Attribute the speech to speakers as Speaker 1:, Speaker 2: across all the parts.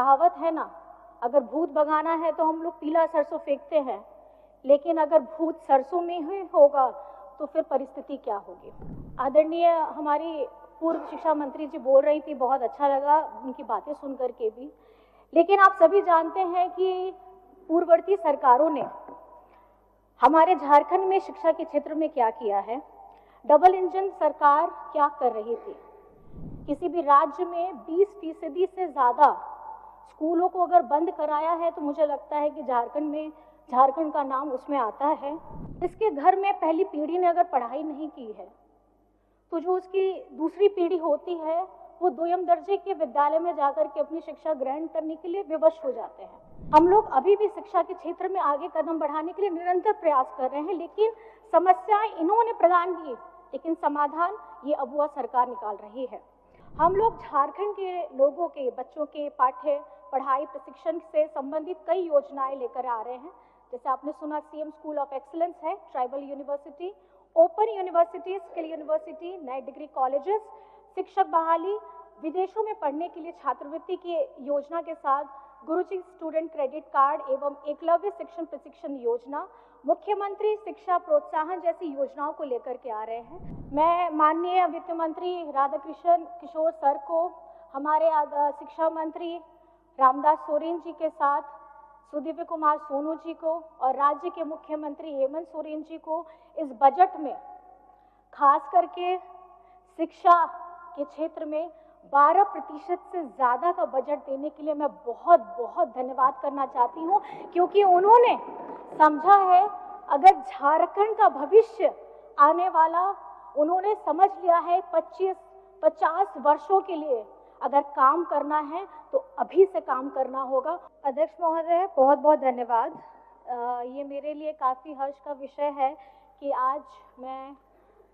Speaker 1: कहावत है ना, अगर भूत भगाना है तो हम लोग पीला सरसों फेंकते हैं, लेकिन अगर भूत सरसों में ही होगा तो फिर परिस्थिति क्या होगी। आदरणीय हमारी पूर्व शिक्षा मंत्री जी बोल रही थी, बहुत अच्छा लगा उनकी बातें सुन करके भी। लेकिन आप सभी जानते हैं कि पूर्ववर्ती सरकारों ने हमारे झारखंड में शिक्षा के क्षेत्र में क्या किया है। डबल इंजन सरकार क्या कर रही थी। किसी भी राज्य में 20% से ज़्यादा स्कूलों को अगर बंद कराया है तो मुझे लगता है कि झारखंड का नाम उसमें आता है। इसके घर में पहली पीढ़ी ने अगर पढ़ाई नहीं की है तो जो उसकी दूसरी पीढ़ी होती है वो दोयम दर्जे के विद्यालय में जाकर के अपनी शिक्षा ग्रहण करने के लिए विवश हो जाते हैं। हम लोग अभी भी शिक्षा के क्षेत्र में आगे कदम बढ़ाने के लिए निरंतर प्रयास कर रहे हैं, लेकिन समस्याएं इन्होंने प्रदान की, लेकिन समाधान ये अबुआ सरकार निकाल रही है। हम लोग झारखंड के लोगों के बच्चों के पढ़ाई प्रशिक्षण से संबंधित कई योजनाएं लेकर आ रहे हैं। जैसे आपने सुना सीएम स्कूल ऑफ एक्सीलेंस है, tribal university, open university, skill university, नए डिग्री कॉलेजेस, शिक्षक बहाली, विदेशों में पढ़ने के लिए छात्रवृत्ति की योजना के साथ गुरुजी स्टूडेंट क्रेडिट कार्ड एवं एकलव्य शिक्षण प्रशिक्षण योजना, मुख्यमंत्री शिक्षा प्रोत्साहन जैसी योजनाओं को लेकर के आ रहे हैं। मैं माननीय वित्त मंत्री राधाकृष्ण किशोर सर को, हमारे शिक्षा मंत्री रामदास सोरेन जी के साथ सुदीव्य कुमार सोनू जी को और राज्य के मुख्यमंत्री हेमंत सोरेन जी को इस बजट में खास करके शिक्षा के क्षेत्र में 12% से ज़्यादा का बजट देने के लिए मैं बहुत बहुत धन्यवाद करना चाहती हूँ, क्योंकि उन्होंने समझा है अगर झारखंड का भविष्य आने वाला, उन्होंने समझ लिया है 25-50 वर्षों के लिए अगर काम करना है तो अभी से काम करना होगा। अध्यक्ष महोदय, बहुत बहुत धन्यवाद। ये मेरे लिए काफ़ी हर्ष का विषय है कि आज मैं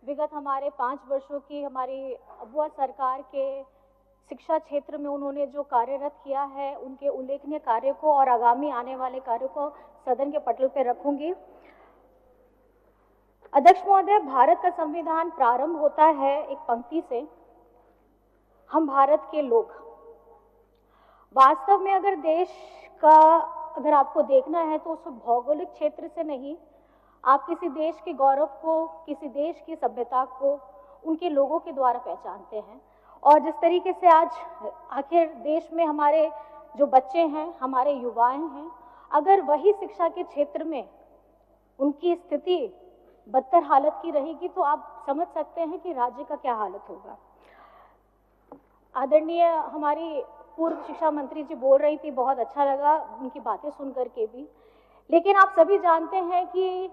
Speaker 1: विगत हमारे 5 वर्षों की हमारी अबुआ सरकार के शिक्षा क्षेत्र में उन्होंने जो कार्यरत किया है, उनके उल्लेखनीय कार्य को और आगामी आने वाले कार्यों को सदन के पटल पर रखूंगी। अध्यक्ष महोदय, भारत का संविधान प्रारंभ होता है एक पंक्ति से, हम भारत के लोग। वास्तव में अगर देश का अगर आपको देखना है तो उस भौगोलिक क्षेत्र से नहीं, आप किसी देश के गौरव को, किसी देश की सभ्यता को उनके लोगों के द्वारा पहचानते हैं। और जिस तरीके से आज आखिर देश में हमारे जो बच्चे हैं, हमारे युवाएं हैं, अगर वही शिक्षा के क्षेत्र में उनकी स्थिति बदतर हालत की रहेगी तो आप समझ सकते हैं कि राज्य का क्या हालत होगा। आदरणीय हमारी पूर्व शिक्षा मंत्री जी बोल रही थी, बहुत अच्छा लगा उनकी बातें सुन करके भी। लेकिन आप सभी जानते हैं कि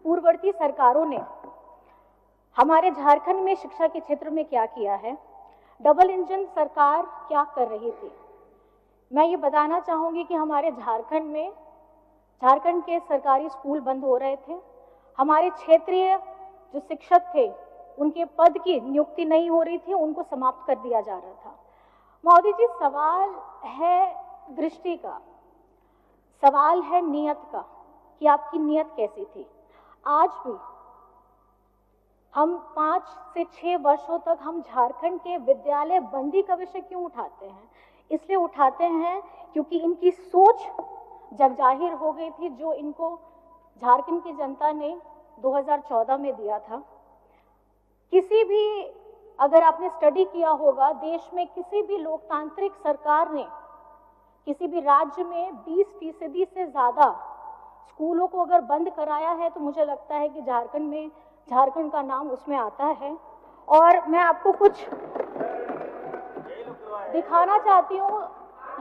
Speaker 1: पूर्ववर्ती सरकारों ने हमारे झारखंड में शिक्षा के क्षेत्र में क्या किया है। डबल इंजन सरकार क्या कर रही थी। मैं ये बताना चाहूँगी कि हमारे झारखंड के सरकारी स्कूल बंद हो रहे थे। हमारे क्षेत्रीय जो शिक्षक थे उनके पद की नियुक्ति नहीं हो रही थी, उनको समाप्त कर दिया जा रहा था। महोदय जी, सवाल है दृष्टि का, सवाल है नियत का कि आपकी नियत कैसी थी। आज भी हम 5 से 6 वर्षों तक हम झारखंड के विद्यालय बंदी का विषय क्यों उठाते हैं? इसलिए उठाते हैं क्योंकि इनकी सोच जगजाहिर हो गई थी, जो इनको झारखंड की जनता ने 2014 में दिया था। किसी भी अगर आपने स्टडी किया होगा, देश में किसी भी लोकतांत्रिक सरकार ने किसी भी राज्य में 20% से ज़्यादा स्कूलों को अगर बंद कराया है तो मुझे लगता है कि झारखंड का नाम उसमें आता है। और मैं आपको कुछ दिखाना चाहती हूँ।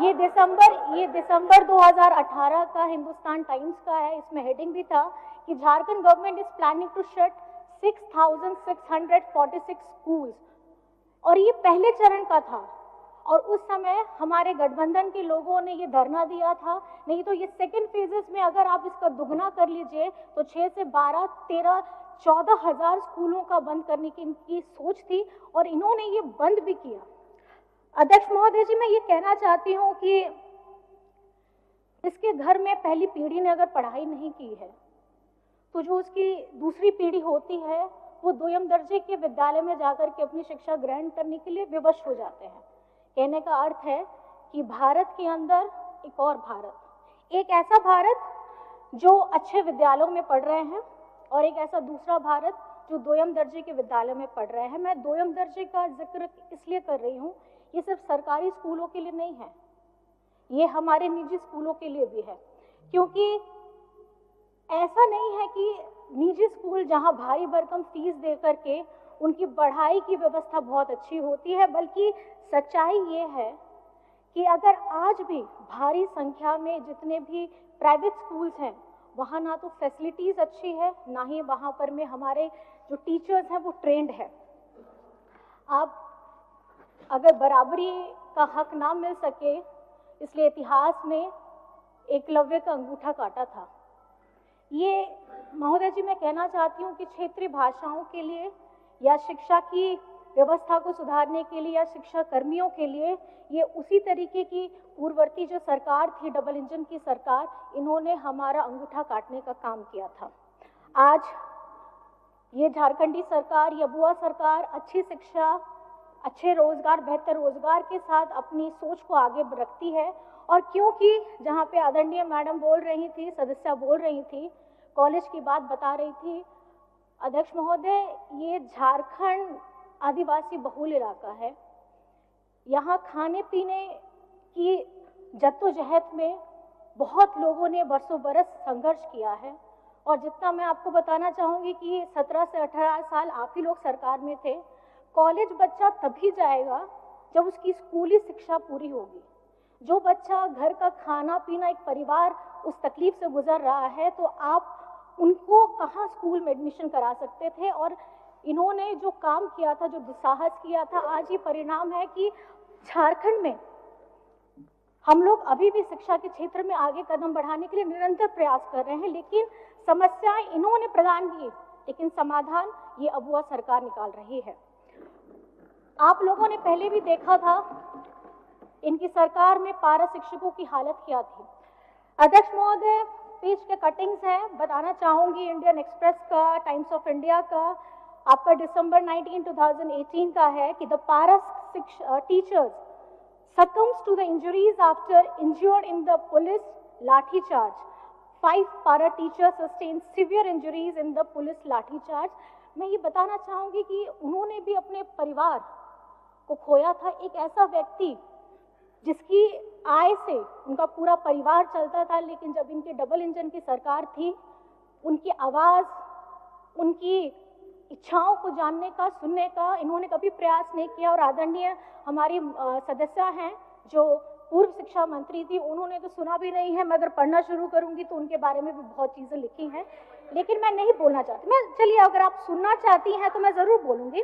Speaker 1: ये दिसंबर 2018 का हिंदुस्तान टाइम्स का है। इसमें हेडिंग भी था कि Jharkhand government is planning to shut 6,646 schools, और ये पहले चरण का था। और उस समय हमारे गठबंधन के लोगों ने ये धरना दिया था। नहीं तो ये सेकेंड फेजेस में अगर आप इसका दुगना कर लीजिए तो 6 से 12, 13, 14 हजार स्कूलों का बंद करने की इनकी सोच थी, और इन्होंने ये बंद भी किया। अध्यक्ष महोदय जी, मैं ये कहना चाहती हूँ कि इसके घर में पहली पीढ़ी ने अगर पढ़ाई नहीं की है तो जो उसकी दूसरी पीढ़ी होती है वो दोयम दर्जे के विद्यालय में जाकर के अपनी शिक्षा ग्रहण करने के लिए विवश हो जाते हैं। कहने का अर्थ है कि भारत के अंदर एक और भारत, एक ऐसा भारत जो अच्छे विद्यालयों में पढ़ रहे हैं और एक ऐसा दूसरा भारत जो दोयम दर्जे के विद्यालयों में पढ़ रहे हैं। मैं दोयम दर्जे का जिक्र इसलिए कर रही हूँ, ये सिर्फ सरकारी स्कूलों के लिए नहीं है, ये हमारे निजी स्कूलों के लिए भी है। क्योंकि ऐसा नहीं है कि निजी स्कूल जहाँ भारी भरकम फीस दे करके उनकी पढ़ाई की व्यवस्था बहुत अच्छी होती है, बल्कि सच्चाई ये है कि अगर आज भी भारी संख्या में जितने भी प्राइवेट स्कूल्स हैं वहाँ ना तो फैसिलिटीज़ अच्छी है, ना ही वहाँ पर में हमारे जो टीचर्स हैं वो ट्रेंड है। आप अगर बराबरी का हक ना मिल सके, इसलिए इतिहास में एकलव्य का अंगूठा काटा था। ये महोदय जी मैं कहना चाहती हूँ कि क्षेत्रीय भाषाओं के लिए या शिक्षा की व्यवस्था को सुधारने के लिए या शिक्षा कर्मियों के लिए ये उसी तरीके की पूर्ववर्ती जो सरकार थी, डबल इंजन की सरकार, इन्होंने हमारा अंगूठा काटने का काम किया था। आज ये झारखंडी सरकार या बुआ सरकार अच्छी शिक्षा, अच्छे रोजगार, बेहतर रोजगार के साथ अपनी सोच को आगे रखती है। और क्योंकि जहाँ पे आदरणीय मैडम बोल रही थी, सदस्या बोल रही थी, कॉलेज की बात बता रही थी, अध्यक्ष महोदय, ये झारखंड आदिवासी बहुल इलाका है। यहाँ खाने पीने की जद्दोजहद में बहुत लोगों ने बरसों बरस संघर्ष किया है। और जितना मैं आपको बताना चाहूँगी कि 17 से 18 साल आप ही लोग सरकार में थे। कॉलेज बच्चा तभी जाएगा जब उसकी स्कूली शिक्षा पूरी होगी। जो बच्चा घर का खाना पीना, एक परिवार उस तकलीफ से गुजर रहा है, तो आप उनको कहाँ स्कूल में एडमिशन करा सकते थे। और इन्होंने जो काम किया था, जो दुस्साहस किया था, आज ये परिणाम है कि झारखंड में हम लोग अभी भी शिक्षा के क्षेत्र में आगे कदम बढ़ाने के लिए निरंतर प्रयास कर रहे हैं। लेकिन समस्याएं इन्होंने प्रदान की, लेकिन समाधान ये अबुआ सरकार निकाल रही है। आप लोगों ने पहले भी देखा था इनकी सरकार में पारा शिक्षकों की हालत क्या थी। अध्यक्ष महोदय, पेज के कटिंग्स हैं, बताना चाहूंगी इंडियन एक्सप्रेस का, टाइम्स ऑफ इंडिया का, आपका दिसंबर 19, 2018 का है कि द पारा teachers succumbs to the injuries after injured in the police lathi charge. 5 para teachers sustained severe injuries in the police lathi charge. मैं ये बताना चाहूंगी कि उन्होंने भी अपने परिवार को खोया था। एक ऐसा व्यक्ति जिसकी आय से उनका पूरा परिवार चलता था, लेकिन जब इनके डबल इंजन की सरकार थी, उनकी आवाज़, उनकी इच्छाओं को जानने का, सुनने का इन्होंने कभी प्रयास नहीं किया। और आदरणीय हमारी सदस्या हैं जो पूर्व शिक्षा मंत्री थी, उन्होंने तो सुना भी नहीं है। मैं अगर पढ़ना शुरू करूंगी तो उनके बारे में भी बहुत चीज़ें लिखी हैं, लेकिन मैं नहीं बोलना चाहती। मैं चलिए, अगर आप सुनना चाहती हैं तो मैं ज़रूर बोलूँगी।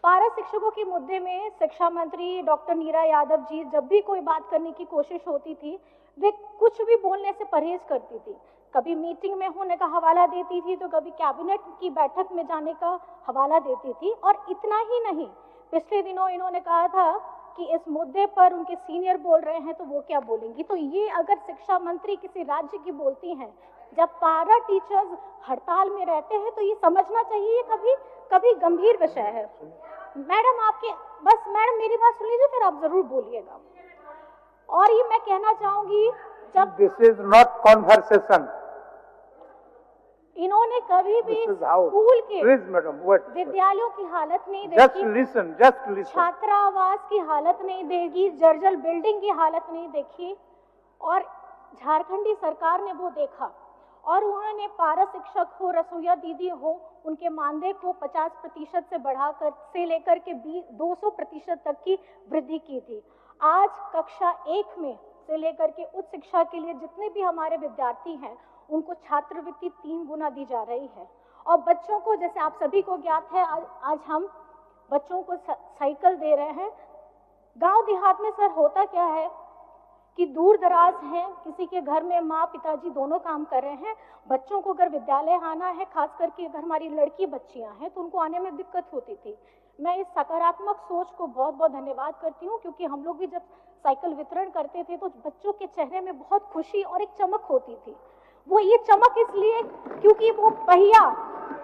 Speaker 1: पारा शिक्षकों के मुद्दे में शिक्षा मंत्री डॉक्टर नीरा यादव जी जब भी कोई बात करने की कोशिश होती थी, वे कुछ भी बोलने से परहेज करती थी। कभी मीटिंग में होने का हवाला देती थी, तो कभी कैबिनेट की बैठक में जाने का हवाला देती थी। और इतना ही नहीं, पिछले दिनों इन्होंने कहा था कि इस मुद्दे पर उनके सीनियर बोल रहे हैं तो वो क्या बोलेंगी। तो ये अगर शिक्षा मंत्री किसी राज्य की बोलती हैं, जब पारा टीचर्स हड़ताल में रहते हैं, तो ये समझना चाहिए कभी कभी गंभीर विषय है। मैडम आपके बस मैडम मेरी बात सुन लीजिए, फिर आप जरूर बोलिएगा। और ये मैं कहना चाहूंगी, जब
Speaker 2: दिस इज नॉट कॉन्वर्सेशन,
Speaker 1: इन्होंने कभी भी स्कूल के विद्यालयों की हालत नहीं देखी,
Speaker 2: just listen.
Speaker 1: छात्रावास की हालत नहीं देखी, जर्जर बिल्डिंग की हालत नहीं देखी, और झारखंडी सरकार ने वो देखा। और उन्होंने पारा शिक्षक हो, रसोईया दीदी हो, उनके मानदेय को 50% से बढ़ाकर से लेकर के 200% तक की वृद्धि की थी। आज कक्षा 1 में से लेकर के उच्च शिक्षा के लिए जितने भी हमारे विद्यार्थी हैं, उनको छात्रवृत्ति 3 गुना दी जा रही है। और बच्चों को, जैसे आप सभी को ज्ञात है, आज हम बच्चों को साइकिल दे रहे हैं। गांव देहात में सर होता क्या है कि दूर दराज हैं, किसी के घर में माँ पिताजी दोनों काम कर रहे हैं, बच्चों को अगर विद्यालय आना है, खास करके अगर हमारी लड़की बच्चियां हैं, तो उनको आने में दिक्कत होती थी। मैं इस सकारात्मक सोच को बहुत बहुत धन्यवाद करती हूँ, क्योंकि हम लोग भी जब साइकिल वितरण करते थे तो बच्चों के चेहरे में बहुत खुशी और एक चमक होती थी। वो ये चमक इसलिए क्योंकि वो पहिया,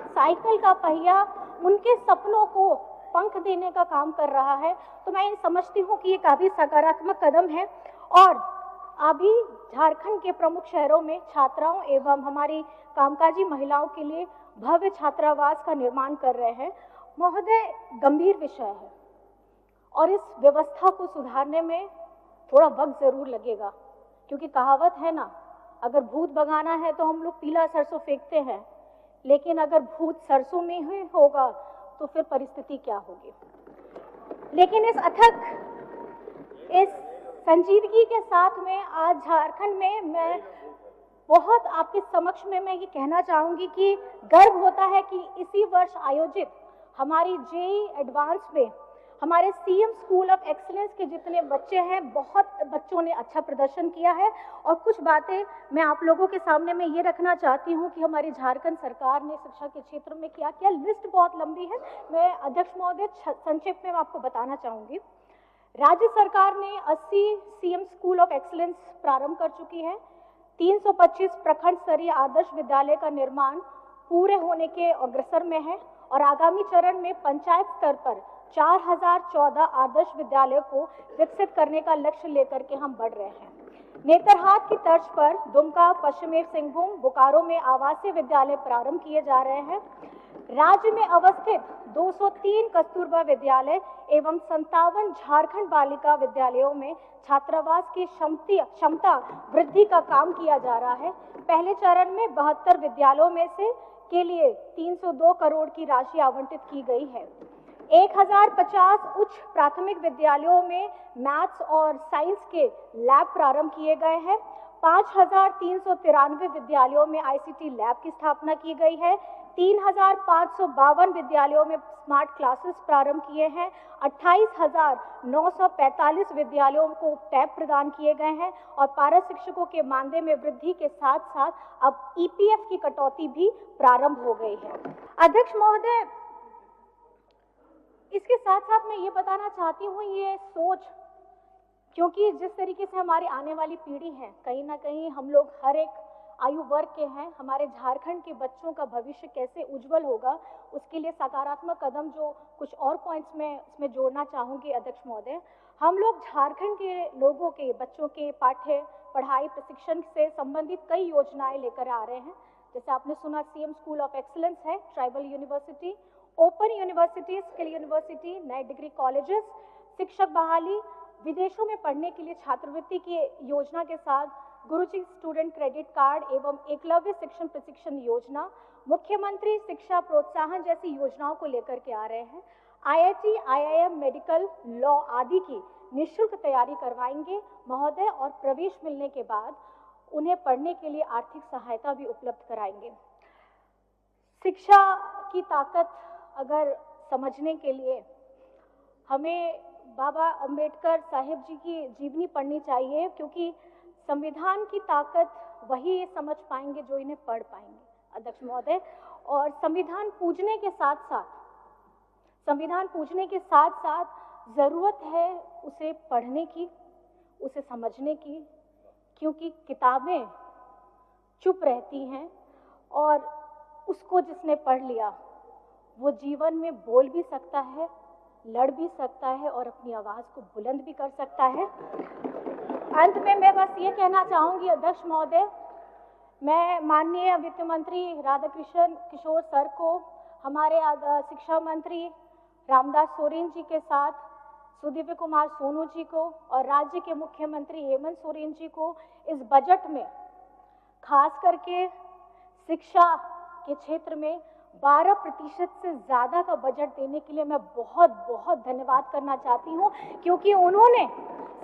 Speaker 1: साइकिल का पहिया, उनके सपनों को पंख देने का काम कर रहा है, तो मैं समझती हूँ कि ये काफी सकारात्मक कदम है। और अभी झारखंड के प्रमुख शहरों में छात्राओं एवं हमारी कामकाजी महिलाओं के लिए भव्य छात्रावास का निर्माण कर रहे हैं। महोदय, गंभीर विषय है और इस व्यवस्था को सुधारने में थोड़ा वक्त जरूर लगेगा, क्योंकि कहावत है ना, अगर भूत भगाना है तो हम लोग पीला सरसों फेंकते हैं, लेकिन अगर भूत सरसों में ही होगा तो फिर परिस्थिति क्या होगी। लेकिन इस संजीदगी के साथ में आज झारखंड में मैं बहुत आपके समक्ष में मैं ये कहना चाहूंगी कि गर्व होता है कि इसी वर्ष आयोजित हमारी जेईई एडवांस में हमारे सीएम स्कूल ऑफ एक्सीलेंस के जितने बच्चे हैं, बहुत बच्चों ने अच्छा प्रदर्शन किया है। और कुछ बातें मैं आप लोगों के सामने में ये रखना चाहती हूँ कि हमारी झारखंड सरकार ने शिक्षा के क्षेत्र में क्या किया। लिस्ट बहुत लंबी है, मैं अध्यक्ष महोदय संक्षेप में आपको बताना चाहूंगी। राज्य सरकार ने 80 सीएम स्कूल ऑफ एक्सीलेंस प्रारंभ कर चुकी है। 325 प्रखंड स्तरीय आदर्श विद्यालय का निर्माण पूरे होने के अग्रसर में है और आगामी चरण में पंचायत स्तर पर 4014 आदर्श विद्यालयों को विकसित करने का लक्ष्य लेकर के हम बढ़ रहे हैं। नेतरहाट की तर्ज पर दुमका, पश्चिमी सिंहभूम, बोकारो में आवासीय विद्यालय प्रारंभ किए जा रहे हैं। राज्य में अवस्थित 203 कस्तूरबा विद्यालय एवं 57 झारखंड बालिका विद्यालयों में छात्रावास की क्षमता वृद्धि का काम किया जा रहा है। पहले चरण में 72 विद्यालयों में से के लिए 302 करोड़ की राशि आवंटित की गई है। 1050 उच्च प्राथमिक विद्यालयों में मैथ्स और साइंस के लैब प्रारंभ किए गए हैं। 5393 विद्यालयों में आईसीटी लैब की स्थापना की गई है। 3552 विद्यालयों में स्मार्ट क्लासेस प्रारंभ किए हैं। 28,945 विद्यालयों को टैब प्रदान किए गए हैं और पारा शिक्षकों के मानदेय में वृद्धि के साथ साथ अब ईपीएफ की कटौती भी प्रारंभ हो गई है। अध्यक्ष महोदय, इसके साथ साथ मैं ये बताना चाहती हूँ, ये सोच, क्योंकि जिस तरीके से हमारी आने वाली पीढ़ी है, कहीं ना कहीं हम लोग हर एक आयु वर्ग के हैं, हमारे झारखंड के बच्चों का भविष्य कैसे उज्जवल होगा, उसके लिए सकारात्मक कदम जो कुछ और पॉइंट्स में इसमें जोड़ना चाहूँगी अध्यक्ष महोदय। हम लोग झारखंड के लोगों के बच्चों के पढ़ाई प्रशिक्षण से संबंधित कई योजनाएं लेकर आ रहे हैं। जैसे आपने सुना, सीएम स्कूल ऑफ एक्सीलेंस है, tribal university, open university, skill university, नए डिग्री कॉलेजेस, शिक्षक बहाली, विदेशों में पढ़ने के लिए छात्रवृत्ति की योजना के साथ गुरुजी स्टूडेंट क्रेडिट कार्ड एवं एकलव्य शिक्षण प्रशिक्षण योजना, मुख्यमंत्री शिक्षा प्रोत्साहन जैसी योजनाओं को लेकर के आ रहे हैं। आईआईटी, आईआईएम, मेडिकल, लॉ आदि की निःशुल्क तैयारी करवाएंगे महोदय और प्रवेश मिलने के बाद उन्हें पढ़ने के लिए आर्थिक सहायता भी उपलब्ध कराएंगे। शिक्षा की ताकत अगर समझने के लिए हमें बाबा अंबेडकर साहिब जी की जीवनी पढ़नी चाहिए, क्योंकि संविधान की ताकत वही समझ पाएंगे जो इन्हें पढ़ पाएंगे अध्यक्ष महोदय। और संविधान पूजने के साथ साथ जरूरत है उसे पढ़ने की, उसे समझने की, क्योंकि किताबें चुप रहती हैं और उसको जिसने पढ़ लिया वो जीवन में बोल भी सकता है, लड़ भी सकता है और अपनी आवाज को बुलंद भी कर सकता है। अंत में मैं बस ये कहना चाहूंगी अध्यक्ष महोदय, मैं माननीय वित्त मंत्री राधाकृष्ण किशोर सर को, हमारे शिक्षा मंत्री रामदास सोरेन जी के साथ सुदीव्य कुमार सोनू जी को और राज्य के मुख्यमंत्री हेमंत सोरेन जी को इस बजट में खास करके शिक्षा के क्षेत्र में 12% से ज्यादा का बजट देने के लिए मैं बहुत बहुत धन्यवाद करना चाहती हूँ, क्योंकि उन्होंने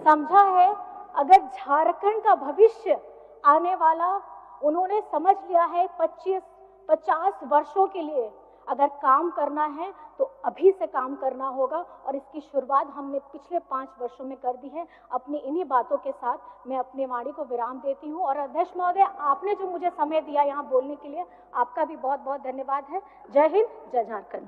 Speaker 1: समझा है अगर झारखंड का भविष्य आने वाला, उन्होंने समझ लिया है 25-50 वर्षों के लिए अगर काम करना है तो अभी से काम करना होगा और इसकी शुरुआत हमने पिछले 5 वर्षों में कर दी है। अपनी इन्हीं बातों के साथ मैं अपनी वाणी को विराम देती हूँ और अध्यक्ष महोदय, आपने जो मुझे समय दिया यहाँ बोलने के लिए, आपका भी बहुत बहुत धन्यवाद है। जय हिंद, जय झारखंड।